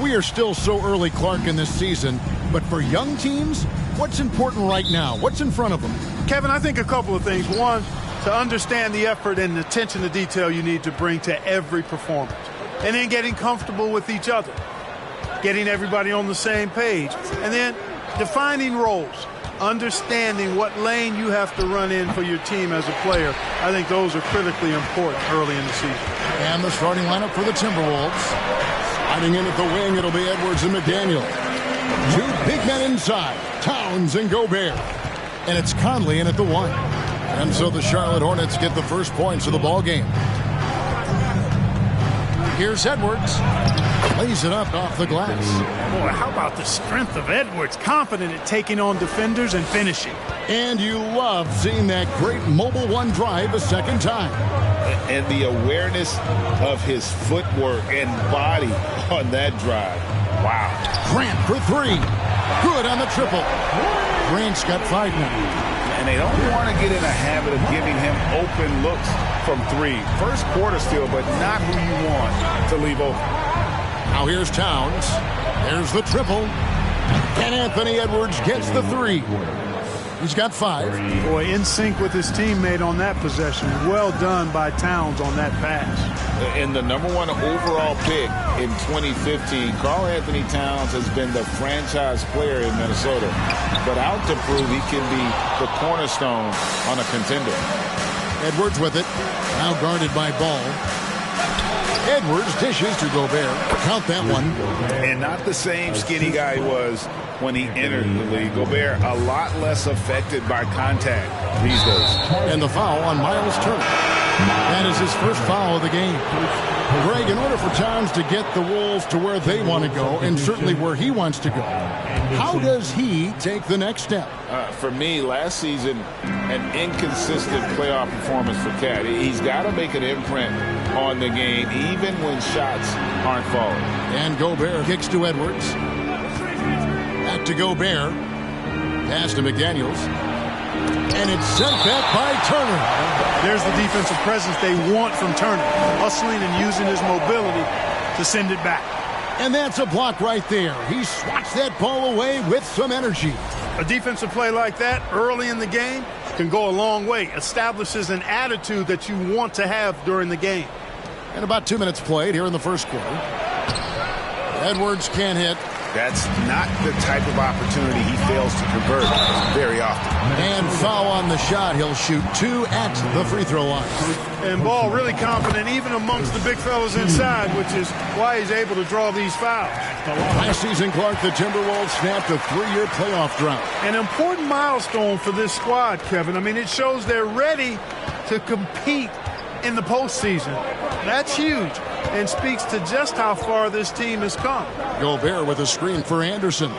We are still so early, Clark, in this season, but for young teams, what's important right now? What's in front of them? Kevin, I think a couple of things. One, to understand the effort and attention to detail you need to bring to every performance. And then getting comfortable with each other. Getting everybody on the same page. And then defining roles. Understanding what lane you have to run in for your team as a player. I think those are critically important early in the season. And the starting lineup for the Timberwolves. Sliding in at the wing, it'll be Edwards and McDaniel. Two big men inside, Towns and Gobert. And it's Conley in at the 1. And so the Charlotte Hornets get the first points of the ball game. Here's Edwards. Lays it up off the glass. Boy, how about the strength of Edwards? Confident at taking on defenders and finishing. And you love seeing that great mobile one drive a second time. And the awareness of his footwork and body on that drive. Wow. Grant for 3. Good on the triple. Grant's got 5 now. And they don't want to get in a habit of giving him open looks from 3. First quarter still, but not who you want to leave open. Now here's Towns. There's the triple. And Anthony Edwards gets the 3. He's got 5. Boy, in sync with his teammate on that possession. Well done by Towns on that pass. And the #1 overall pick in 2015, Karl Anthony Towns has been the franchise player in Minnesota, but out to prove he can be the cornerstone on a contender. Edwards with it. Now guarded by Ball. Edwards dishes to Gobert. Count that one. And not the same skinny guy he was when he entered the league. Gobert a lot less affected by contact these days. And the foul on Miles Turner. That is his first foul of the game. Greg, in order for Towns to get the Wolves to where they want to go, and certainly where he wants to go, how does he take the next step? For me, last season, an inconsistent playoff performance for Cat. He's got to make an imprint on the game, even when shots aren't falling. And Gobert kicks to Edwards. Back to Gobert. Pass to McDaniels. And it's sent back by Turner. There's the defensive presence they want from Turner. Hustling and using his mobility to send it back. And that's a block right there. He swats that ball away with some energy. A defensive play like that early in the game can go a long way. Establishes an attitude that you want to have during the game. And about 2 minutes played here in the first quarter. Edwards can't hit. That's not the type of opportunity he fails to convert very often. And foul on the shot. He'll shoot 2 at the free throw line. And Ball really confident even amongst the big fellas inside, which is why he's able to draw these fouls. Last season, Clark, the Timberwolves snapped a 3-year playoff drought. An important milestone for this squad, Kevin. I mean, it shows they're ready to compete in the postseason. That's huge and speaks to just how far this team has come. Gobert with a screen for Anderson.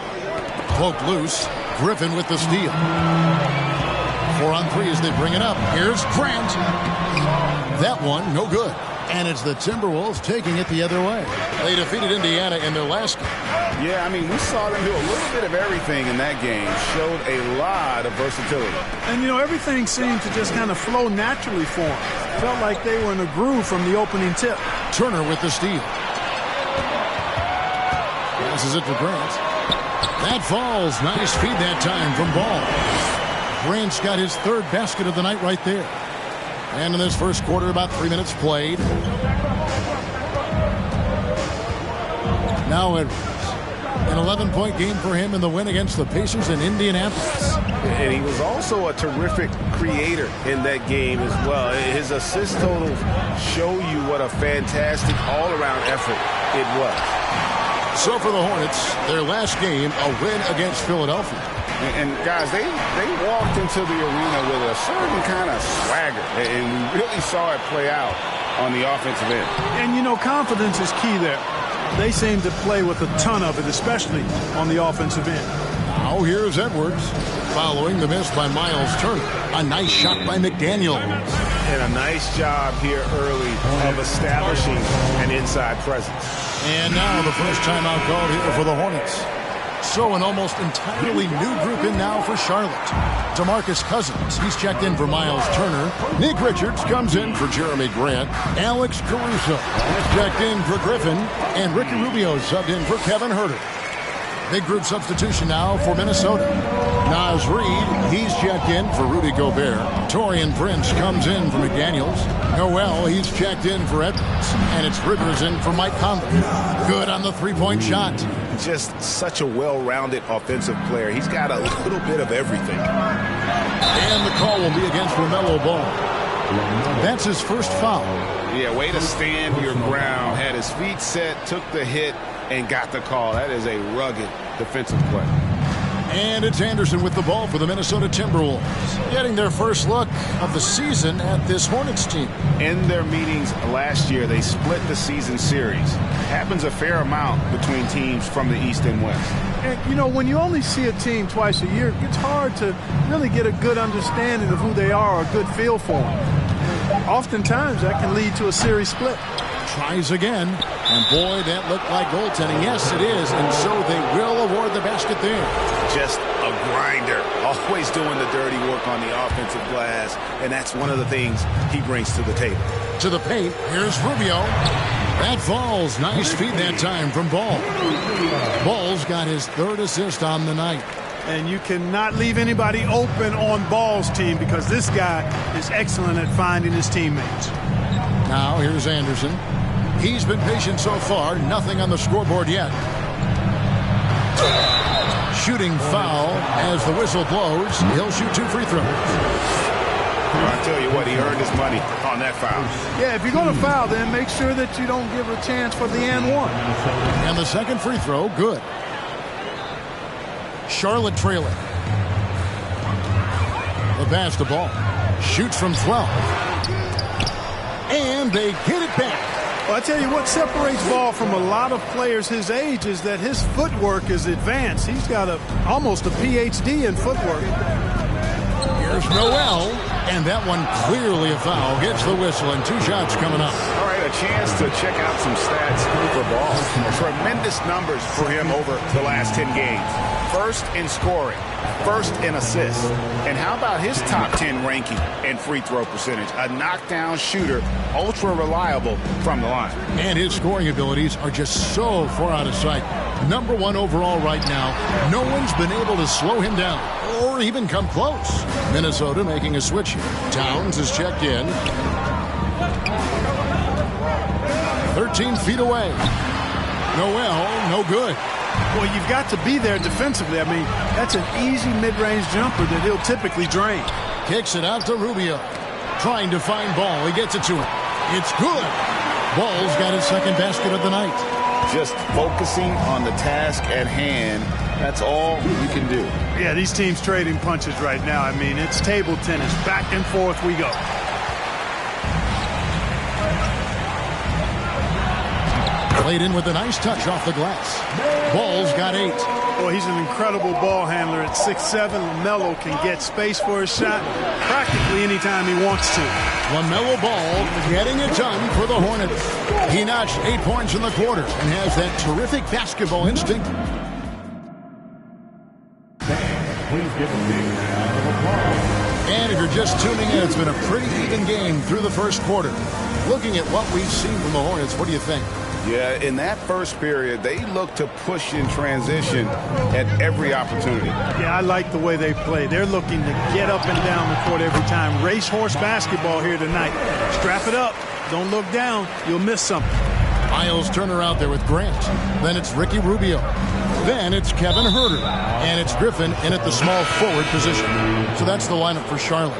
Poked loose. Griffin with the steal. 4 on 3 as they bring it up. Here's Grant. That one, no good. And it's the Timberwolves taking it the other way. They defeated Indiana in their last game. Yeah, I mean, we saw them do a little bit of everything in that game. Showed a lot of versatility. And, you know, everything seemed to just kind of flow naturally for them. Felt like they were in a groove from the opening tip. Turner with the steal. Passes it to Grant. That falls. Nice feed that time from Ball. Grant's got his 3rd basket of the night right there. And in this first quarter, about 3 minutes played. Now Edwards. An 11-point game for him in the win against the Pacers in Indianapolis. And he was also a terrific creator in that game as well. His assist totals show you what a fantastic all-around effort it was. So for the Hornets, their last game, a win against Philadelphia. And guys, they walked into the arena with a certain kind of swagger, and we really saw it play out on the offensive end. And, you know, confidence is key there. They seem to play with a ton of it, especially on the offensive end. Now here's Edwards, following the miss by Miles Turner. A nice shot by McDaniel. And a nice job here early of establishing an inside presence. And now the first timeout called here for the Hornets. So an almost entirely new group in now for Charlotte. DeMarcus Cousins, he's checked in for Miles Turner. Nick Richards comes in for Jeremy Grant. Alex Caruso has checked in for Griffin. And Ricky Rubio subbed in for Kevin Huerter. Big group substitution now for Minnesota. Naz Reid, he's checked in for Rudy Gobert. Taurean Prince comes in for McDaniels. Noel, he's checked in for Edwards. And it's Rivers in for Mike Conley. Good on the three-point shot. Just such a well-rounded offensive player. He's got a little bit of everything. And the call will be against LaMelo Ball. That's his first foul. Yeah, way to stand your ground. Had his feet set, took the hit, and got the call. That is a rugged defensive play. And it's Anderson with the ball for the Minnesota Timberwolves, getting their first look of the season at this Hornets team. In their meetings last year, they split the season series. Happens a fair amount between teams from the East and West. And, you know, when you only see a team twice a year, it's hard to really get a good understanding of who they are or a good feel for them. Oftentimes, that can lead to a series split. Tries again, and boy, that looked like goaltending. Yes, it is, and so they will award the basket there. Just a grinder, always doing the dirty work on the offensive glass, and that's one of the things he brings to the table. To the paint, here's Rubio. That falls. Nice feed that time from Ball. Ball's got his third assist on the night. And you cannot leave anybody open on Ball's team because this guy is excellent at finding his teammates. Now here's Anderson. He's been patient so far. Nothing on the scoreboard yet. Shooting foul as the whistle blows. He'll shoot 2 free throws. I tell you what, he earned his money on that foul. Yeah, if you're going to foul, then make sure that you don't give a chance for the and one. And the second free throw, good. Charlotte trailing. The pass to Ball. Shoots from 12. And they get it back. Well, I tell you what separates Ball from a lot of players his age is that his footwork is advanced. He's got almost a PhD in footwork. Here's Noel, and that one clearly a foul. Gets the whistle, and 2 shots coming up. All right, a chance to check out some stats for Ball. Tremendous numbers for him over the last 10 games. First in scoring, first in assists. And how about his top 10 ranking in free throw percentage? A knockdown shooter, ultra reliable from the line. And his scoring abilities are just so far out of sight. Number 1 overall right now. No one's been able to slow him down or even come close. Minnesota making a switch here. Towns is checked in. 13 feet away. Noel, no good. Well, you've got to be there defensively. I mean, that's an easy mid-range jumper that he'll typically drain. Kicks it out to Rubio. Trying to find Ball. He gets it to him. It's good. Ball's got his second basket of the night. Just focusing on the task at hand. That's all you can do. Yeah, these teams trading punches right now. I mean, it's table tennis. Back and forth we go. Played in with a nice touch off the glass. Ball's got 8. Boy, he's an incredible ball handler at 6'7". LaMelo can get space for his shot practically anytime he wants to. LaMelo Ball getting it done for the Hornets. He notched 8 points in the quarter and has that terrific basketball instinct. And if you're just tuning in, it's been a pretty even game through the first quarter. Looking at what we've seen from the Hornets, what do you think? Yeah, in that first period, they looked to push in transition at every opportunity. Yeah, I like the way they play. They're looking to get up and down the court every time. Racehorse basketball here tonight. Strap it up. Don't look down. You'll miss something. Miles Turner out there with Grant. Then it's Ricky Rubio. Then it's Kevin Huerter. And it's Griffin in at the small forward position. So that's the lineup for Charlotte.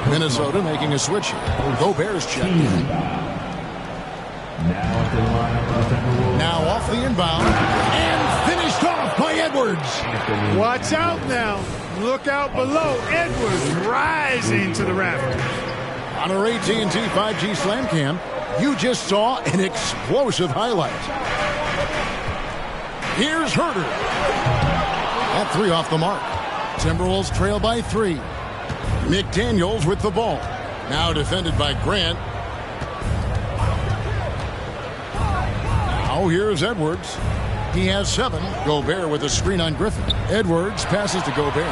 Minnesota making a switch here. Gobert's checked in. Now off the inbound and finished off by Edwards. Watch out now. Look out below. Edwards rising to the rafters. On our AT&T 5G Slam Cam, you just saw an explosive highlight. Here's Huerter. That 3 off the mark. Timberwolves trail by 3. McDaniels with the ball. Now defended by Grant. Now here's Edwards. He has 7. Gobert with a screen on Griffin. Edwards passes to Gobert.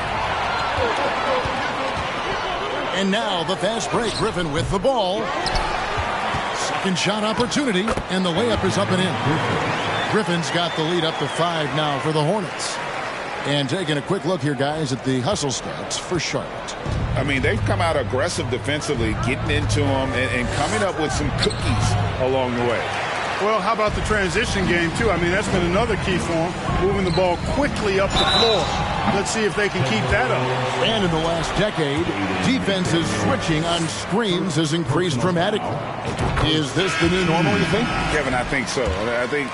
And now the fast break. Griffin with the ball. Second shot opportunity, and the layup is up and in. Griffin's got the lead up to 5 now for the Hornets. And taking a quick look here, guys, at the hustle stats for Charlotte. I mean, they've come out aggressive defensively, getting into them and coming up with some cookies along the way. Well, how about the transition game, too? I mean, that's been another key for them, moving the ball quickly up the floor. Let's see if they can keep that up. And in the last decade, defenses switching on screens has increased dramatically. Is this the new normal, you think? Kevin, I think so. I think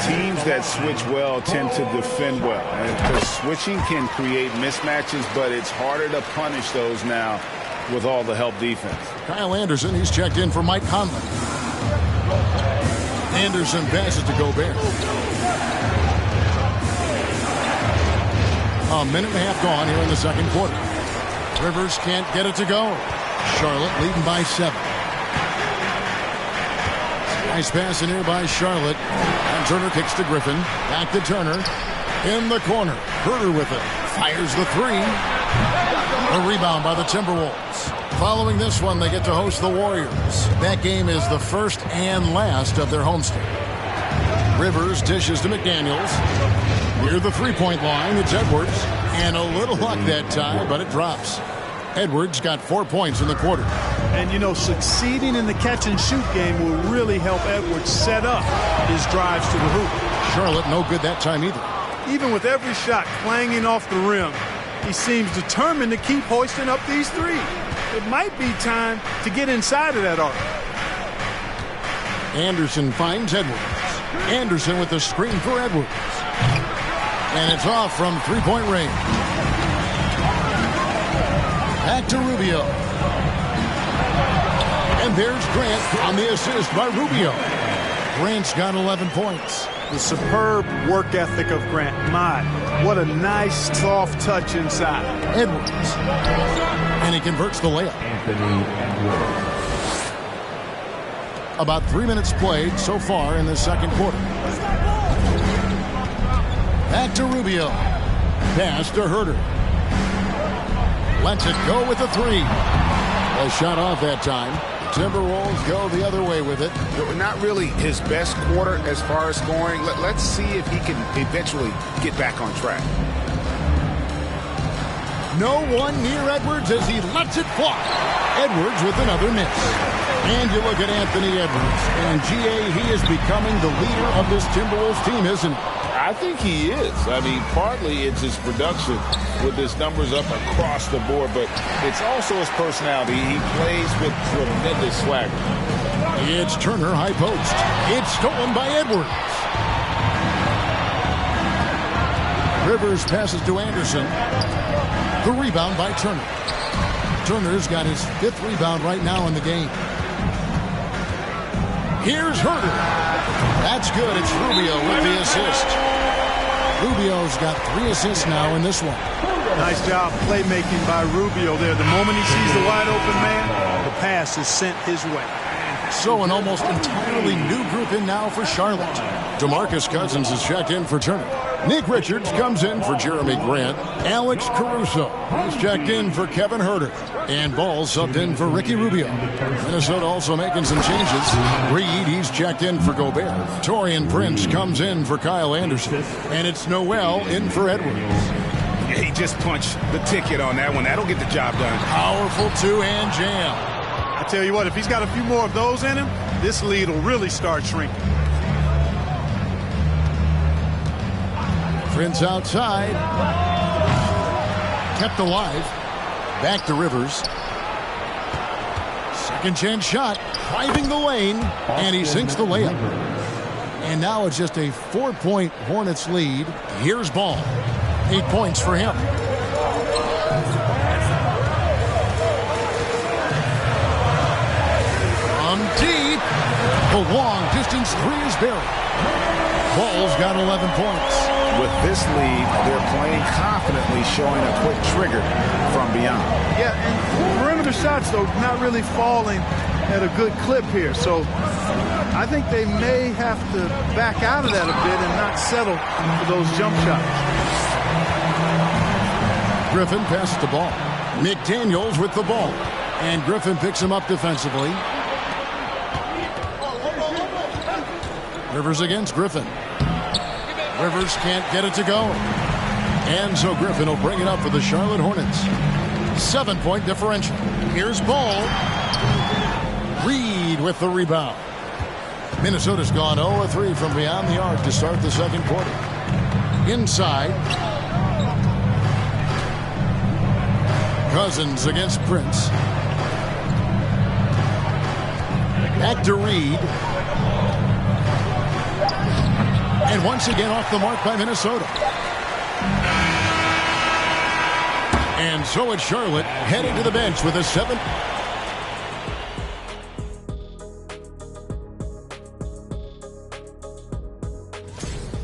teams that switch well tend to defend well. Because switching can create mismatches, but it's harder to punish those now with all the help defense. Kyle Anderson, he's checked in for Mike Conley. Anderson passes to Gobert. A minute and a half gone here in the second quarter. Rivers can't get it to go. Charlotte leading by 7. Nice pass in here by Charlotte. And Turner kicks to Griffin. Back to Turner. In the corner. Herter with it. Fires the 3. A rebound by the Timberwolves. Following this one, they get to host the Warriors. That game is the first and last of their homestand. Rivers dishes to McDaniels. Near the three-point line, it's Edwards. And a little luck that time, but it drops. Edwards got 4 points in the quarter. And, you know, succeeding in the catch-and-shoot game will really help Edwards set up his drives to the hoop. Charlotte no good that time either. Even with every shot clanging off the rim, he seems determined to keep hoisting up these threes. It might be time to get inside of that arc. Anderson finds Edwards. Anderson with the screen for Edwards. And it's off from three-point range. Back to Rubio. And there's Grant on the assist by Rubio. Grant's got 11 points. The superb work ethic of Grant. My, what a nice, soft touch inside. Edwards. And he converts the layup. About 3 minutes played so far in the second quarter. Back to Rubio. Pass to Herter. Lets it go with the 3. A shot off that time. Timberwolves go the other way with it. Not really his best quarter as far as scoring. Let's see if he can eventually get back on track. No one near Edwards as he lets it fly. Edwards with another miss. And you look at Anthony Edwards. And, G.A., he is becoming the leader of this Timberwolves team, isn't he? I think he is. I mean, partly it's his production with his numbers up across the board, but it's also his personality. He plays with tremendous swagger. It's Turner, high post. It's stolen by Edwards. Rivers passes to Anderson. The rebound by Turner. Turner's got his 5th rebound right now in the game. Here's Herter. That's good. It's Rubio with the assist. Rubio's got 3 assists now in this one. Nice job playmaking by Rubio there. The moment he sees the wide open man, the pass is sent his way. So an almost entirely new group in now for Charlotte. DeMarcus Cousins is checked in for Turner. Nick Richards comes in for Jeremy Grant. Alex Caruso is checked in for Kevin Herter. And Ball subbed in for Ricky Rubio. Minnesota also making some changes. Reed, he's checked in for Gobert. Taurean Prince comes in for Kyle Anderson. And it's Noel in for Edwards. He just punched the ticket on that one. That'll get the job done. Powerful two-hand jam. I tell you what, if he's got a few more of those in him, this lead will really start shrinking. Prince outside. Kept alive. Back to Rivers. Second chance shot. Driving the lane. And he sinks the layup. And now it's just a 4-point Hornets lead. Here's Ball. 8 points for him. From deep. The long distance 3 is buried. Ball's got 11 points. With this lead, they're playing confidently, showing a quick trigger from beyond. Yeah, and perimeter shots, though, not really falling at a good clip here. So I think they may have to back out of that a bit and not settle for those jump shots. Griffin passes the ball. McDaniels with the ball. And Griffin picks him up defensively. Rivers against Griffin. Rivers can't get it to go. And so Griffin will bring it up for the Charlotte Hornets. 7-point differential. Here's Ball. Reed with the rebound. Minnesota's gone 0-3 from beyond the arc to start the second quarter. Inside. Cousins against Prince. Back to Reed. And once again off the mark by Minnesota. And so it's Charlotte heading to the bench with a 7.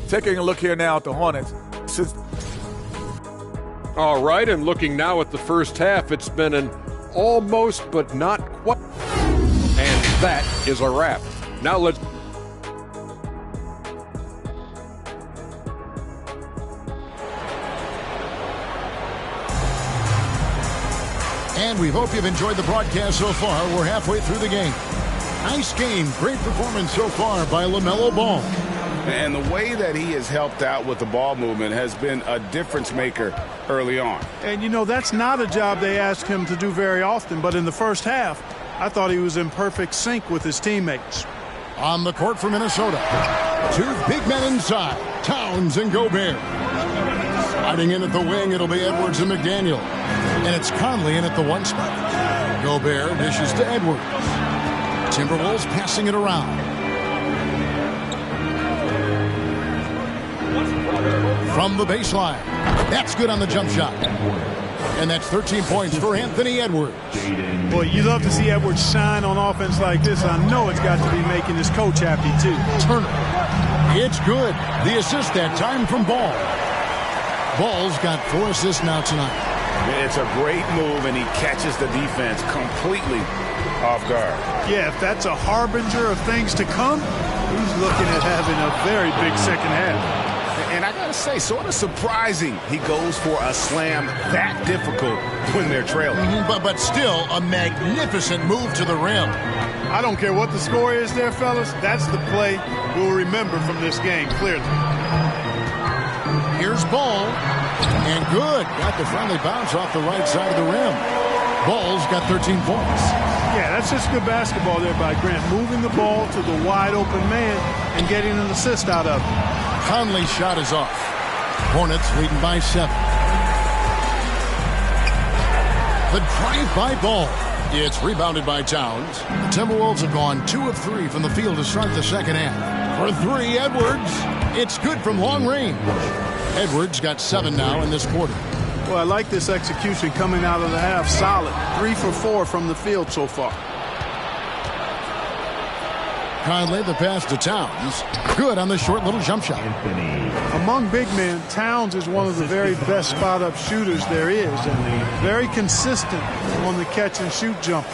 Taking a look here now at the Hornets. All right, and looking now at the first half, it's been an almost but not quite. And that is a wrap. Now let's... And we hope you've enjoyed the broadcast so far. We're halfway through the game. Nice game. Great performance so far by LaMelo Ball. And the way that he has helped out with the ball movement has been a difference maker early on. And, you know, that's not a job they ask him to do very often. But in the first half, I thought he was in perfect sync with his teammates. On the court for Minnesota. Two big men inside. Towns and Gobert. Sliding in at the wing, it'll be Edwards and McDaniel. And it's Conley in at the 1 spot. Gobert dishes to Edwards. Timberwolves passing it around. From the baseline. That's good on the jump shot. And that's 13 points for Anthony Edwards. Boy, you love to see Edwards shine on offense like this. I know it's got to be making his coach happy, too. Turner. It's good. The assist that time from Ball. Ball's got 4 assists now tonight. It's a great move, and he catches the defense completely off guard. Yeah, if that's a harbinger of things to come, he's looking at having a very big second half. And I got to say, sort of surprising he goes for a slam that difficult when they're trailing. But still a magnificent move to the rim. I don't care what the score is there, fellas. That's the play we'll remember from this game, clearly. Here's Ball. And good. Got the friendly bounce off the right side of the rim. Ball's got 13 points. Yeah, that's just good basketball there by Grant. Moving the ball to the wide open man and getting an assist out of it. Conley's shot is off. Hornets leading by 7. The drive by Ball. It's rebounded by Towns. The Timberwolves have gone 2 of 3 from the field to start the second half. For 3, Edwards. It's good from long range. Edwards got 7 now in this quarter. Well, I like this execution coming out of the half. Solid. 3 for 4 from the field so far. Conley, the pass to Towns. Good on the short little jump shot. Among big men, Towns is one of the very best spot-up shooters there is, and very consistent on the catch-and-shoot jumper.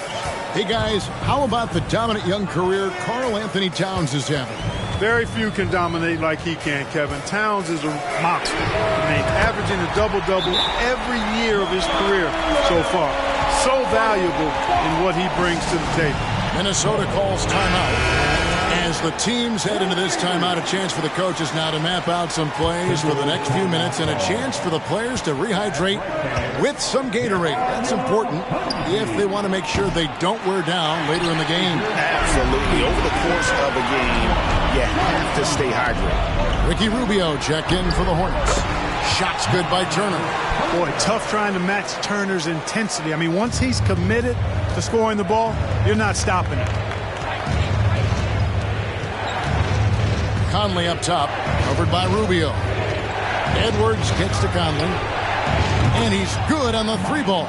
Hey, guys, how about the dominant young career Karl Anthony Towns is having? Very few can dominate like he can, Kevin. Towns is a monster. I mean, averaging a double-double every year of his career so far. So valuable in what he brings to the table. Minnesota calls timeout. As the teams head into this timeout, a chance for the coaches now to map out some plays for the next few minutes and a chance for the players to rehydrate with some Gatorade. That's important if they want to make sure they don't wear down later in the game. Absolutely. Over the course of a game, you have to stay hydrated. Ricky Rubio checked in for the Hornets. Shots good by Turner. Boy, tough trying to match Turner's intensity. I mean, once he's committed to scoring the ball, you're not stopping it. Conley up top, covered by Rubio. Edwards gets to Conley. And he's good on the 3 ball.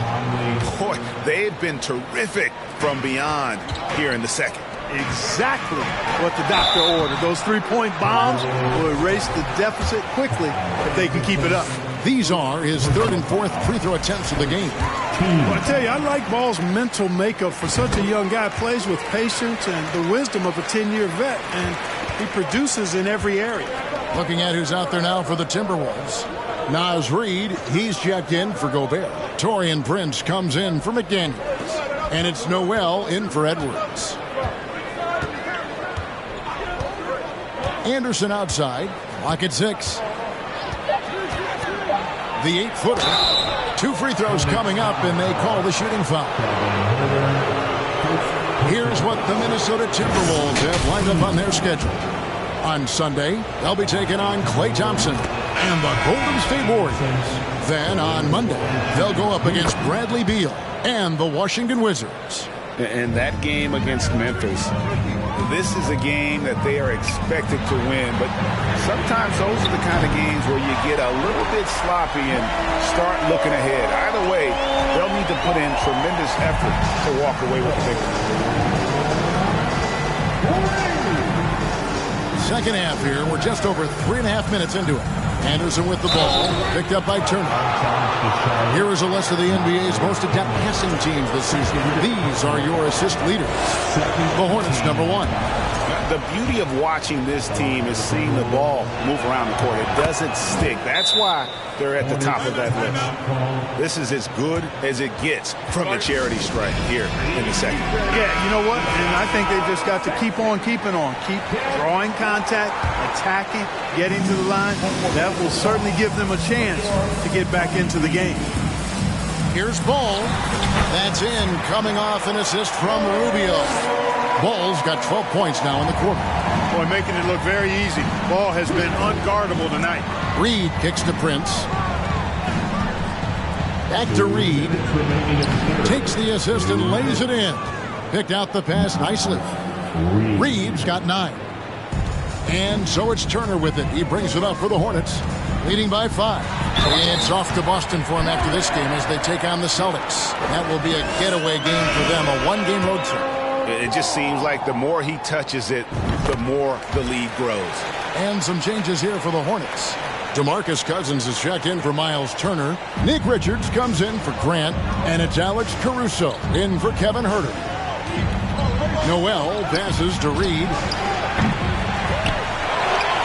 Boy, they've been terrific from beyond here in the second. Exactly what the doctor ordered. Those 3-point bombs will erase the deficit quickly if they can keep it up. These are his third and fourth free throw attempts of the game. Well, I tell you, I like Ball's mental makeup for such a young guy. Plays with patience and the wisdom of a 10-year vet, and he produces in every area. Looking at who's out there now for the Timberwolves. Naz Reid, he's checked in for Gobert. Taurean Prince comes in for McDaniels. And it's Noel in for Edwards. Anderson outside. Lock at 6. The 8-footer. 2 free throws coming up, and they call the shooting foul. Here's what the Minnesota Timberwolves have lined up on their schedule. On Sunday, they'll be taking on Klay Thompson and the Golden State Warriors. Then on Monday, they'll go up against Bradley Beal and the Washington Wizards. And that game against Memphis, this is a game that they are expected to win, but sometimes those are the kind of games where you get a little bit sloppy and start looking ahead. Either way, they'll need to put in tremendous effort to walk away with the victory. Second half here. We're just over 3.5 minutes into it. Anderson with the ball, picked up by Turner. Here is a list of the NBA's most adept passing teams this season. These are your assist leaders. The Hornets, number 1. The beauty of watching this team is seeing the ball move around the court. It doesn't stick. That's why they're at the top of that list. This is as good as it gets from the charity strike here in the second. Yeah, you know what? And I think they've just got to keep on keeping on. Keep drawing contact, attacking, getting to the line. That will certainly give them a chance to get back into the game. Here's Ball. That's in, coming off an assist from Rubio. Ball's got 12 points now in the quarter. Boy, making it look very easy. Ball has been unguardable tonight. Reid kicks to Prince. Back to Reid. Takes the assist and lays it in. Picked out the pass nicely. Reid's got 9. And so it's Turner with it. He brings it up for the Hornets, leading by 5. It's off to Boston for him after this game as they take on the Celtics. That will be a getaway game for them, a 1-game road trip. It just seems like the more he touches it, the more the lead grows. And some changes here for the Hornets. DeMarcus Cousins is checked in for Miles Turner. Nick Richards comes in for Grant. And it's Alex Caruso in for Kevin Huerter. Noel passes to Reid.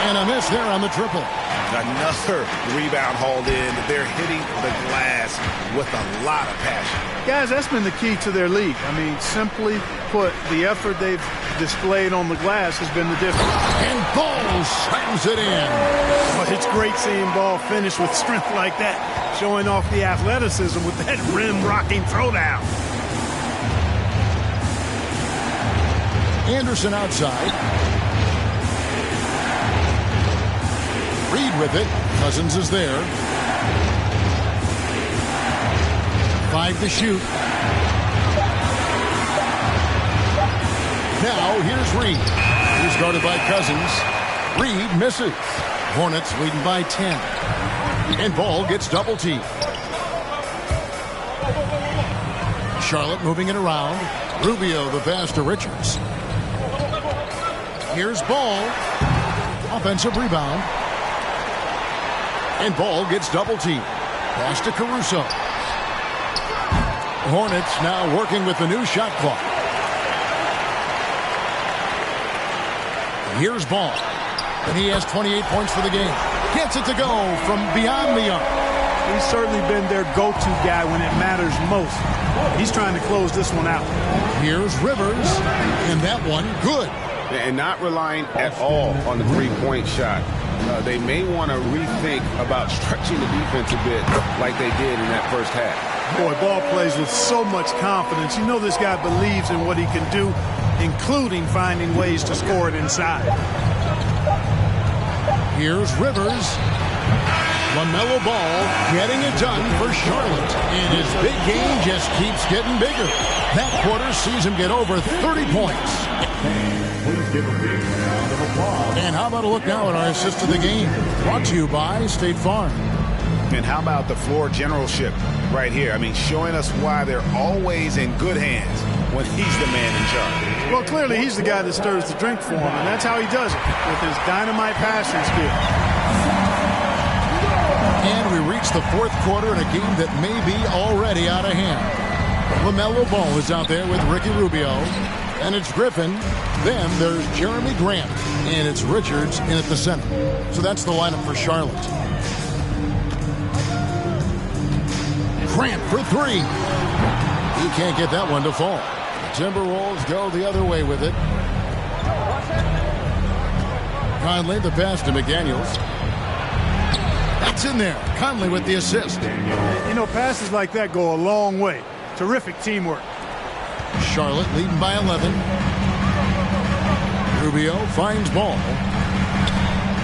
And a miss there on the triple. Another rebound hauled in. They're hitting the glass with a lot of passion. Guys, that's been the key to their lead. I mean, simply put, the effort they've displayed on the glass has been the difference. And Ball slams it in. But it's great seeing Ball finish with strength like that, showing off the athleticism with that rim-rocking throwdown. Anderson outside. Reid with it. Cousins is there. 5 to shoot. Now here's Reid. He's guarded by Cousins. Reid misses. Hornets leading by 10. And Ball gets double teamed. Charlotte moving it around. Rubio the pass to Richards. Here's Ball. Offensive rebound. And Ball gets double teamed. Pass to Caruso. Hornets now working with the new shot clock. And here's Ball. And he has 28 points for the game. Gets it to go from beyond the arc. He's certainly been their go-to guy when it matters most. He's trying to close this one out. Here's Rivers. And that one, good. And not relying at all on the three-point shot. They may want to rethink about stretching the defense a bit like they did in that first half. Boy, Ball plays with so much confidence. You know this guy believes in what he can do, including finding ways to score it inside. Here's Rivers. LaMelo Ball getting it done for Charlotte. And his big game just keeps getting bigger. That quarter sees him get over 30 points. Please give a big round of applause. And how about a look now at our assist of the game? Brought to you by State Farm. And how about the floor generalship right here? I mean, showing us why they're always in good hands when he's the man in charge. Well, clearly he's the guy that stirs the drink for him, and that's how he does it, with his dynamite passing skill. And we reach It's the fourth quarter in a game that may be already out of hand. LaMelo Ball is out there with Ricky Rubio. And it's Griffin. Then there's Jeremy Grant. And it's Richards in at the center. So that's the lineup for Charlotte. Grant for three. He can't get that one to fall. The Timberwolves go the other way with it. Conley, the pass to McDaniels. That's in there. Conley with the assist. You know, passes like that go a long way. Terrific teamwork. Charlotte leading by 11. Rubio finds Ball.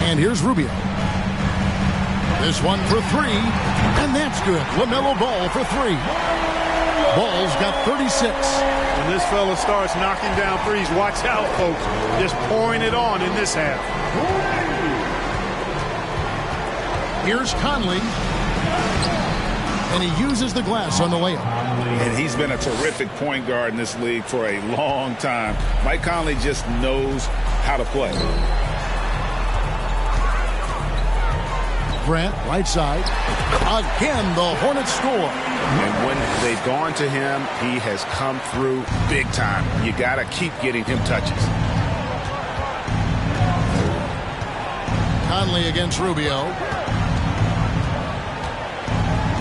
And here's Rubio. This one for three. And that's good. LaMelo Ball for three. Ball's got 36. When this fella starts knocking down threes, watch out, folks. Just pouring it on in this half. Here's Conley. And he uses the glass on the layup. And he's been a terrific point guard in this league for a long time. Mike Conley just knows how to play. Grant, right side. Again, the Hornets score. And when they've gone to him, he has come through big time. You got to keep getting him touches. Conley against Rubio.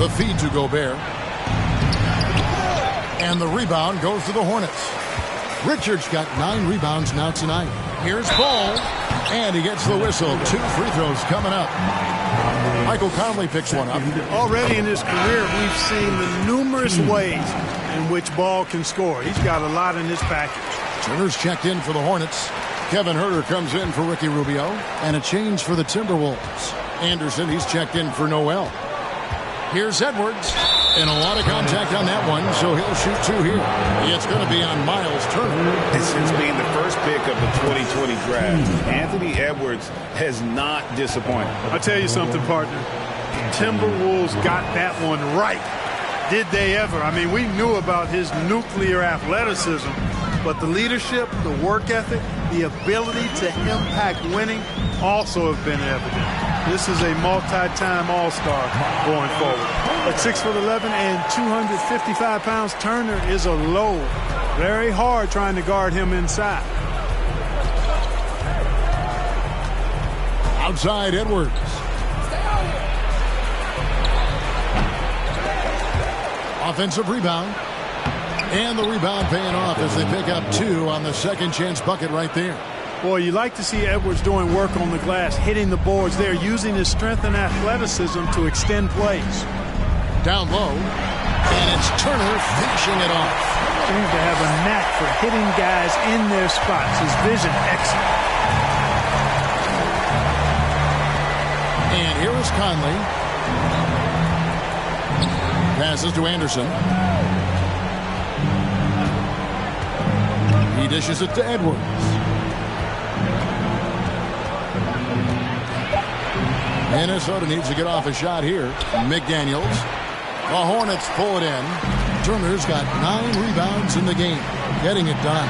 The feed to Gobert. And the rebound goes to the Hornets. Richards got 9 rebounds now tonight. Here's Ball. And he gets the whistle. 2 free throws coming up. Michael Conley picks one up. Already in his career, we've seen the numerous ways in which Ball can score. He's got a lot in his package. Turner's checked in for the Hornets. Kevin Huerter comes in for Ricky Rubio. And a change for the Timberwolves. Anderson, he's checked in for Noel. Here's Edwards. And a lot of contact on that one, so he'll shoot 2 here. It's going to be on Miles Turner. And since being the first pick of the 2020 draft, Anthony Edwards has not disappointed. I'll tell you something, partner. Timberwolves got that one right. Did they ever? I mean, we knew about his nuclear athleticism, but the leadership, the work ethic, the ability to impact winning also have been evident. This is a multi-time All-Star going forward. At 6'11" and 255 pounds, Turner is a load. Very hard trying to guard him inside. Outside Edwards. Offensive rebound. And the rebound paying off as they pick up 2 on the second chance bucket right there. Boy, you like to see Edwards doing work on the glass, hitting the boards there, using his strength and athleticism to extend plays. Down low, and it's Turner finishing it off. Seems to have a knack for hitting guys in their spots. His vision excellent. And here is Conley. Passes to Anderson. He dishes it to Edwards. Minnesota needs to get off a shot here. McDaniels. The Hornets pull it in. Turner's got 9 rebounds in the game. Getting it done.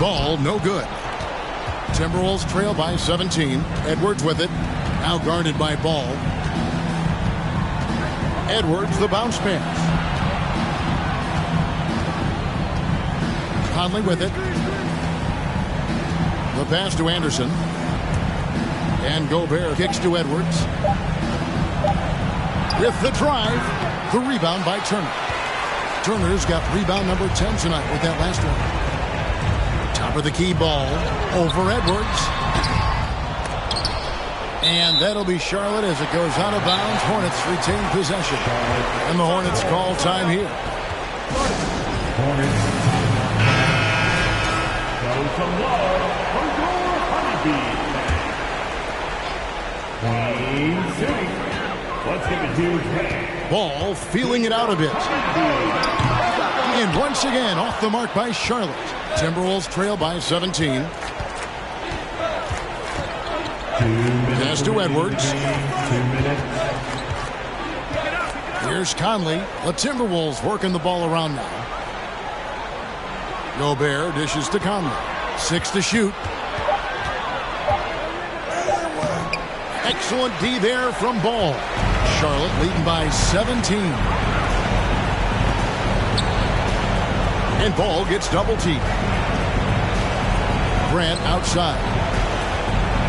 Ball, no good. Timberwolves trail by 17. Edwards with it. Now guarded by Ball. Edwards, the bounce pass. Conley with it. The pass to Anderson. And Gobert kicks to Edwards. With the drive, the rebound by Turner. Turner's got rebound number 10 tonight with that last one. Top of the key Ball over Edwards. And that'll be Charlotte as it goes out of bounds. Hornets retain possession. And the Hornets call time here. Hornets. Goes to Love for your Honeybees. Queen City. Let's give it to K. Ball feeling it out a bit. And once again off the mark by Charlotte. Timberwolves trail by 17. Pass to Edwards. 2 minutes. Here's Conley. The Timberwolves working the ball around now. Gobert dishes to Conley. 6 to shoot. Excellent D there from Ball. Charlotte leading by 17. And ball gets double teamed. Grant outside.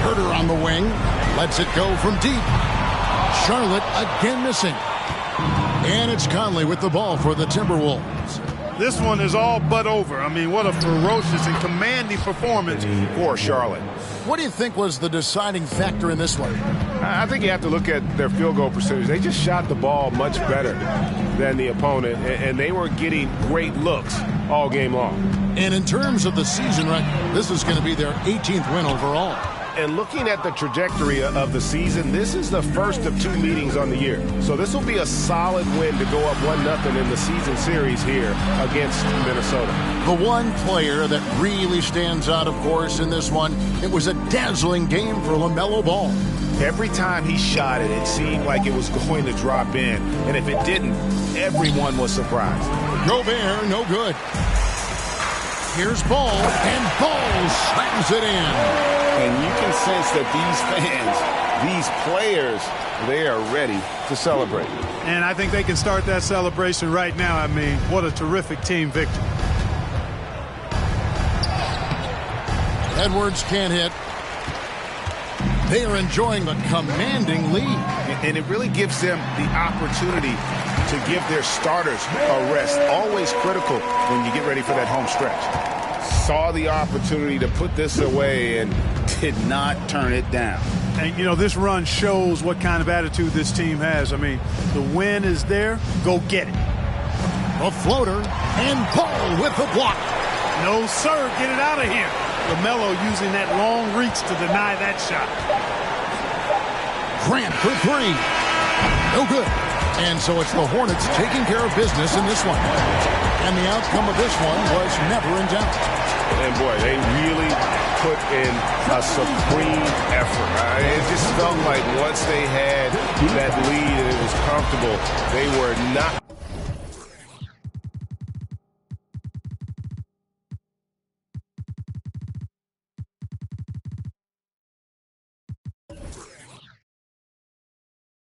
Herter on the wing. Lets it go from deep. Charlotte again missing. And it's Conley with the ball for the Timberwolves. This one is all but over. I mean, what a ferocious and commanding performance for Charlotte. What do you think was the deciding factor in this one? I think you have to look at their field goal percentage. They just shot the ball much better than the opponent, and they were getting great looks all game long. And in terms of the season record, this is going to be their 18th win overall. And looking at the trajectory of the season, this is the first of 2 meetings on the year. So this will be a solid win to go up 1-0 in the season series here against Minnesota. The one player that really stands out, of course, in this one, it was a dazzling game for LaMelo Ball. Every time he shot it, it seemed like it was going to drop in. And if it didn't, everyone was surprised. Gobert, no good. Here's Ball, and Ball slams it in. And you can sense that these fans, these players, they are ready to celebrate. And I think they can start that celebration right now. I mean, what a terrific team victory. Edwards can't hit. They are enjoying the commanding lead. And it really gives them the opportunity to give their starters a rest. Always critical when you get ready for that home stretch. Saw the opportunity to put this away and did not turn it down. And, you know, this run shows what kind of attitude this team has. I mean, the win is there. Go get it. A floater, and Ball with the block. No, sir. Get it out of here. LaMelo using that long reach to deny that shot. Grant for 3. No good. And so it's the Hornets taking care of business in this one. And the outcome of this one was never in doubt. And boy, they really put in a supreme effort. It just felt like once they had that lead and it was comfortable, they were not